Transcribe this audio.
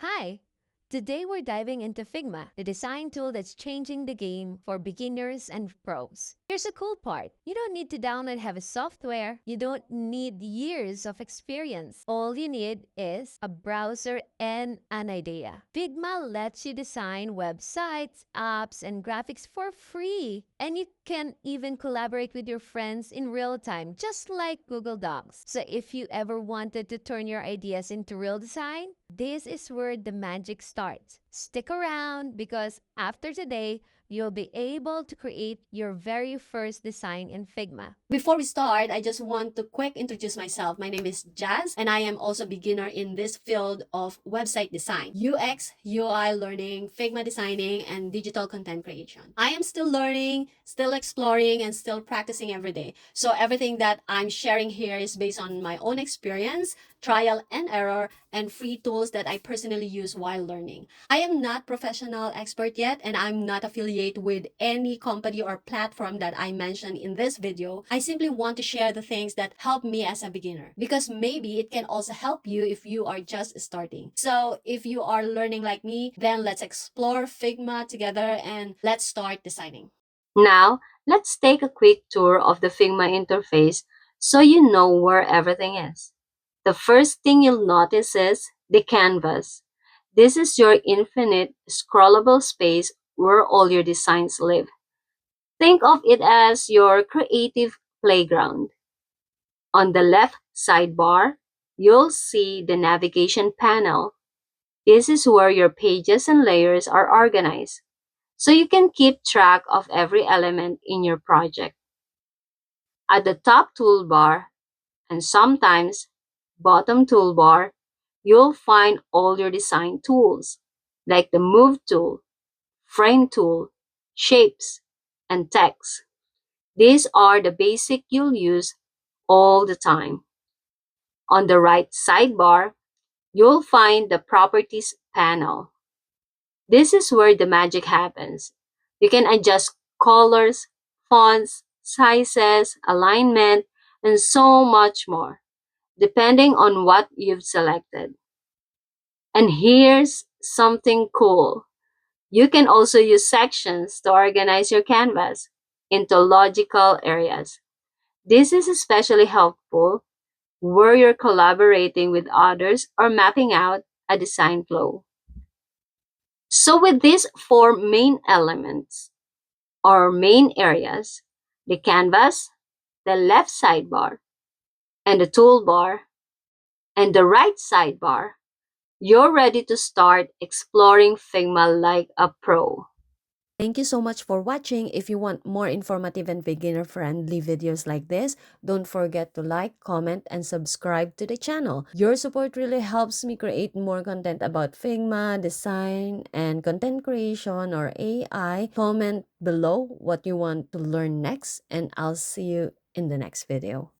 Hi! Today we're diving into Figma, the design tool that's changing the game for beginners and pros. Here's the cool part. You don't need to download heavy software. You don't need years of experience. All you need is a browser and an idea. Figma lets you design websites, apps, and graphics for free. And you can even collaborate with your friends in real time, just like Google Docs. So if you ever wanted to turn your ideas into real design, this is where the magic starts. Stick around because after today, you'll be able to create your very first design in Figma. Before we start, I just want to quick introduce myself. My name is Jazz, and I am also a beginner in this field of website design, UX, UI learning, Figma designing, and digital content creation. I am still learning, still exploring, and still practicing every day. So everything that I'm sharing here is based on my own experience, trial and error, and free tools that I personally use while learning. I am not professional expert yet, and I'm not affiliated with any company or platform that I mentioned in this video. I simply want to share the things that help me as a beginner because maybe it can also help you if you are just starting. So if you are learning like me, then let's explore Figma together and let's start designing. Now, let's take a quick tour of the Figma interface so you know where everything is. The first thing you'll notice is the canvas. This is your infinite scrollable space where all your designs live. Think of it as your creative playground. On the left sidebar, you'll see the navigation panel. This is where your pages and layers are organized, so you can keep track of every element in your project. At the top toolbar, and sometimes bottom toolbar, you'll find all your design tools, like the Move tool, Frame tool, Shapes, and Text. These are the basic you'll use all the time. On the right sidebar, you'll find the Properties panel. This is where the magic happens. You can adjust colors, fonts, sizes, alignment, and so much more, depending on what you've selected. And here's something cool. You can also use sections to organize your canvas into logical areas. This is especially helpful where you're collaborating with others or mapping out a design flow. So, with these four main elements or main areas, the canvas, the left sidebar, and the toolbar, and the right sidebar, you're ready to start exploring Figma like a pro. Thank you so much for watching. If you want more informative and beginner-friendly videos like this, don't forget to like, comment, and subscribe to the channel. Your support really helps me create more content about Figma, design, and content creation or AI. Comment below what you want to learn next, and I'll see you in the next video.